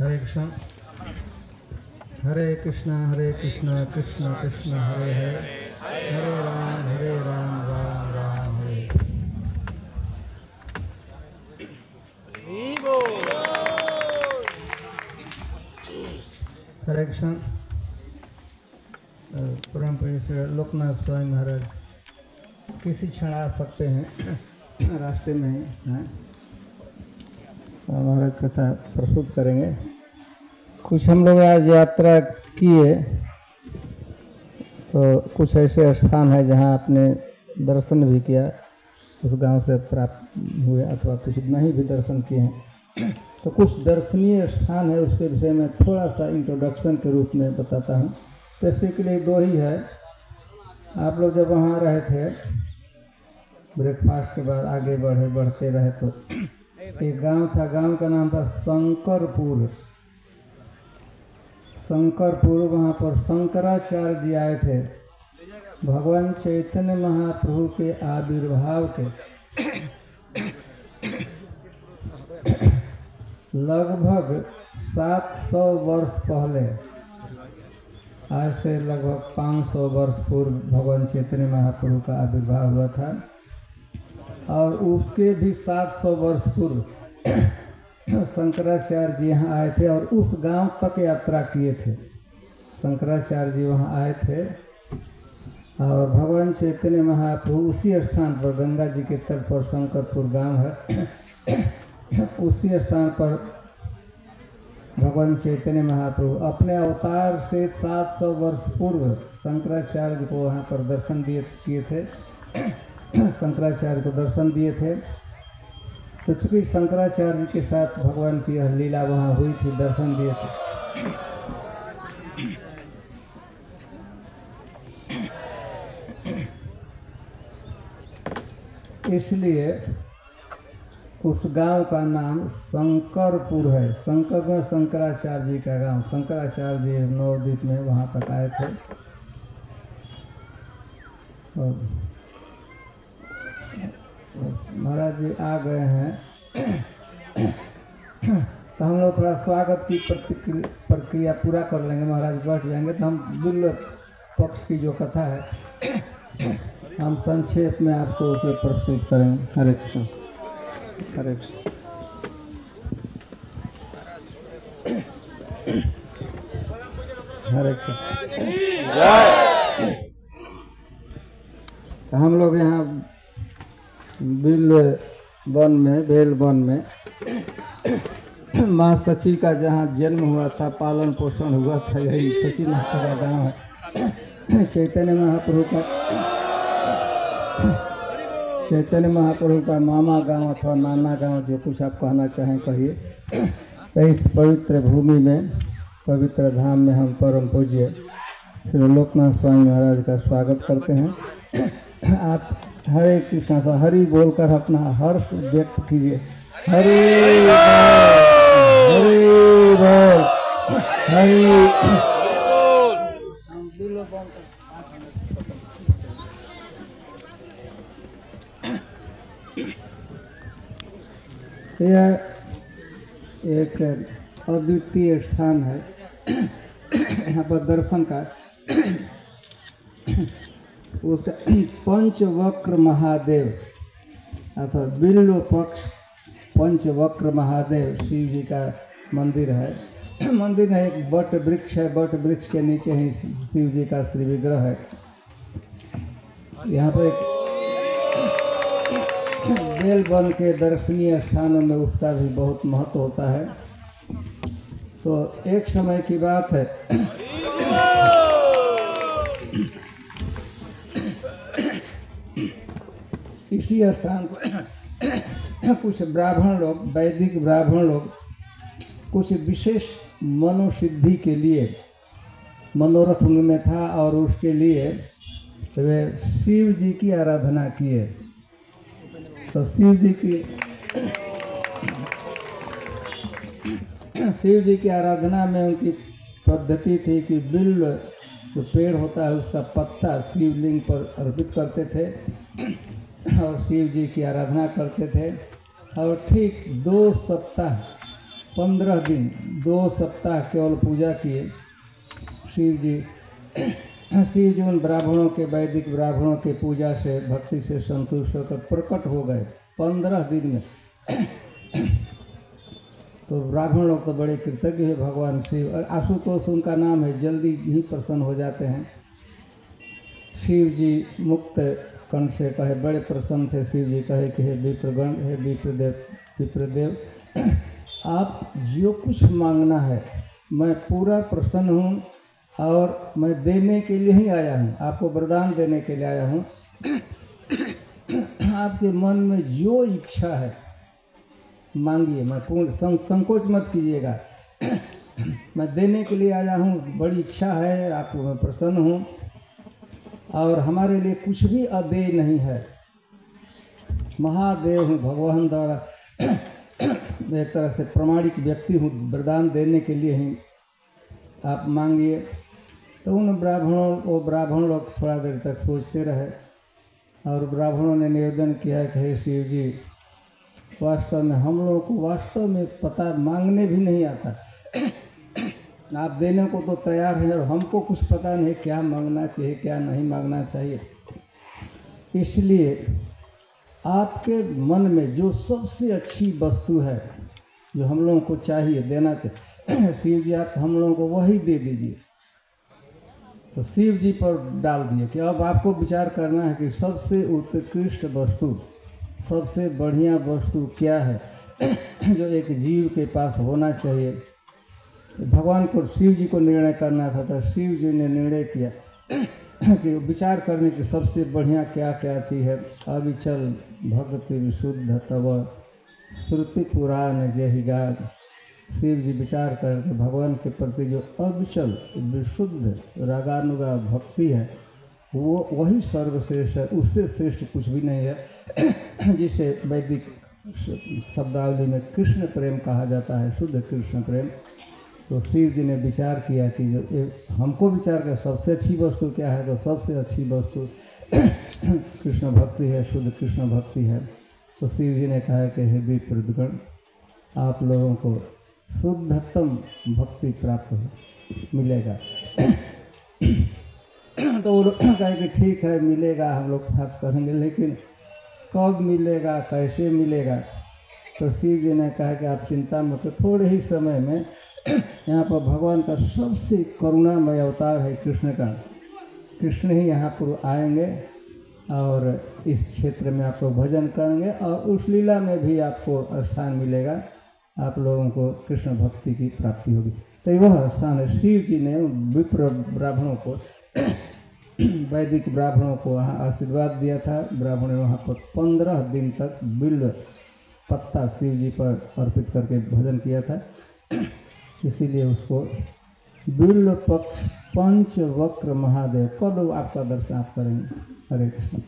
हरे कृष्ण हरे कृष्ण कृष्ण कृष्ण हरे हरे हरे राम राम राम हरे। हरे कृष्ण। परम पूज्य लोकनाथ स्वामी महाराज किसी क्षण आ सकते हैं, रास्ते में हैं, महाराज कथा प्रस्तुत करेंगे। कुछ हम लोग आज यात्रा किए तो कुछ ऐसे स्थान है जहाँ आपने दर्शन भी किया, उस गांव से प्राप्त हुए, अथवा कुछ नहीं भी दर्शन किए हैं। तो कुछ दर्शनीय स्थान है, उसके विषय में थोड़ा सा इंट्रोडक्शन के रूप में बताता हूँ। बेसिकली दो ही है। आप लोग जब वहाँ रहे थे, ब्रेकफास्ट के बाद आगे बढ़ते रहे तो एक गांव था, गांव का नाम था शंकरपुर। वहाँ पर शंकराचार्य जी आए थे। भगवान चैतन्य महाप्रभु के आविर्भाव के लगभग 700 वर्ष पहले, आज से लगभग 500 वर्ष पूर्व भगवान चैतन्य महाप्रभु का आविर्भाव हुआ था। और उसके भी 700 वर्ष पूर्व शंकराचार्य जी यहाँ आए थे और उस गांव तक यात्रा किए थे। शंकराचार्य जी वहाँ आए थे और भगवान चैतन्य महाप्रभु उसी स्थान पर, गंगा जी के तट पर शंकरपुर गांव है, उसी स्थान पर भगवान चैतन्य महाप्रभु अपने अवतार से 700 वर्ष पूर्व शंकराचार्य जी को वहाँ पर दर्शन किए थे। शंकराचार्य को दर्शन दिए थे। तो चूँकि शंकराचार्य जी के साथ भगवान की यह लीला वहाँ हुई थी, दर्शन दिए थे, इसलिए उस गांव का नाम शंकरपुर है। शंकरपुर शंकराचार्य जी का गांव। शंकराचार्य जी नवद्वीप में वहाँ तक आए थे। और महाराज जी आ गए हैं। तो हम लोग थोड़ा स्वागत की प्रक्रिया पूरा कर लेंगे। महाराज बैठ जाएंगे तो हम बिल्व पक्ष की जो कथा है हम संक्षेप में आपको उसे प्रस्तुत करेंगे। हरे कृष्ण हरे कृष्ण। हरे कृष्ण। तो हम लोग यहाँ बेल वन में माँ सची का जहाँ जन्म हुआ था, पालन पोषण हुआ था, यही सची माता का गाँव है। चैतन्य महाप्रभु का मामा गांव अथवा नाना गांव, जो कुछ आप कहना चाहें कहिए। तो इस पवित्र भूमि में, पवित्र धाम में हम परम पूज्य श्री लोकनाथ स्वामी महाराज का स्वागत करते हैं। आप हरे कृष्ण का हरि बोलकर अपना हर्ष व्यक्त कीजिए। हरि बोल, हरि यह एक अद्वितीय स्थान है। यहाँ पर दर्शन का उसका पंचवक्र महादेव अथवा बिल्व पक्ष पंचवक्र महादेव शिव जी का मंदिर है। मंदिर में एक बट वृक्ष है, बट वृक्ष के नीचे ही शिव जी का श्री विग्रह है। यहाँ पर एक बेल वन के दर्शनीय स्थानों में उसका भी बहुत महत्व होता है। तो एक समय की बात है, इसी स्थान पर कुछ ब्राह्मण लोग, वैदिक ब्राह्मण लोग, कुछ विशेष मनोसिद्धि के लिए मनोरथ उनमें था और उसके लिए वे शिव जी की आराधना किए। तो शिव जी की आराधना में उनकी पद्धति थी कि बिल्व जो पेड़ होता है उसका पत्ता शिवलिंग पर अर्पित करते थे और शिव जी की आराधना करते थे। और ठीक 2 सप्ताह 15 दिन 2 सप्ताह केवल पूजा किए। शिव जी उन ब्राह्मणों के, वैदिक ब्राह्मणों के पूजा से, भक्ति से संतुष्ट होकर प्रकट हो गए 15 दिन में। तो ब्राह्मण लोग तो बड़े कृतज्ञ है भगवान शिव, और आशुतोष उनका नाम है, जल्दी ही प्रसन्न हो जाते हैं। शिव जी मुक्त कंठ से कहे, बड़े प्रसन्न थे शिव जी, कहे कि हे विप्रगण, हे विप्रदेव, आप जो कुछ मांगना है मैं पूरा प्रसन्न हूँ, और मैं देने के लिए ही आया हूँ, आपको वरदान देने के लिए आया हूँ। आपके मन में जो इच्छा है मांगिए, मैं पूर्ण संकोच मत कीजिएगा। मैं देने के लिए आया हूँ, बड़ी इच्छा है, आपको मैं प्रसन्न हूँ, और हमारे लिए कुछ भी अदेय नहीं है। महादेव हूँ, भगवान द्वारा एक तरह से प्रमाणिक व्यक्ति हूँ, वरदान देने के लिए ही आप मांगिए। तो उन ब्राह्मण लोग थोड़ा देर तक सोचते रहे, और ब्राह्मणों ने निवेदन किया कि हे शिव जी, वास्तव में हम लोगों को वास्तव में पता मांगने भी नहीं आता, आप देने को तो तैयार हैं, और हमको कुछ पता नहीं क्या मांगना चाहिए, क्या नहीं मांगना चाहिए। इसलिए आपके मन में जो सबसे अच्छी वस्तु है, जो हम लोगों को चाहिए, देना चाहिए, शिव जी आप हम लोगों को वही दे दीजिए। तो शिव जी पर डाल दिए कि अब आपको विचार करना है कि सबसे उत्कृष्ट वस्तु, सबसे बढ़िया वस्तु क्या है जो एक जीव के पास होना चाहिए। भगवान को, शिव जी को निर्णय करना था, तो शिव जी ने निर्णय किया कि विचार करने की सबसे बढ़िया क्या क्या चीज़ है। अविचल भक्ति विशुद्ध तब श्रुति पुराण जय गान। शिव जी विचार करके भगवान के प्रति जो अविचल विशुद्ध रागानुगा भक्ति है, वो वही सर्वश्रेष्ठ है, उससे श्रेष्ठ कुछ भी नहीं है, जिसे वैदिक शब्दावली में कृष्ण प्रेम कहा जाता है, शुद्ध कृष्ण प्रेम। तो शिव जी ने विचार किया कि जो हमको विचार कर सबसे अच्छी वस्तु क्या है, तो सबसे अच्छी वस्तु कृष्ण भक्ति है, शुद्ध कृष्ण भक्ति है। तो शिव जी ने कहा कि हे विप्रगण, आप लोगों को शुद्धतम भक्ति प्राप्त मिलेगा। तो वो कहे कि ठीक है, मिलेगा, हम लोग प्राप्त करेंगे, लेकिन कब मिलेगा, कैसे मिलेगा। तो शिव जी ने कहा कि आप चिंता मत, थोड़े ही समय में यहाँ पर भगवान का सबसे करुणामय अवतार है कृष्ण का, कृष्ण ही यहाँ पर आएंगे और इस क्षेत्र में आपको भजन करेंगे, और उस लीला में भी आपको स्थान मिलेगा, आप लोगों को कृष्ण भक्ति की प्राप्ति होगी। तो वह स्थान है। शिव जी ने विप्र ब्राह्मणों को, वैदिक ब्राह्मणों को वहाँ आशीर्वाद दिया था। ब्राह्मणों ने वहाँ पर 15 दिन तक बिल्व पत्ता शिव जी पर अर्पित करके भजन किया था, इसीलिए उसको बिल्व पक्ष पंचवक्र महादेव। कब आपका दर्शन आप करेंगे। हरे कृष्ण।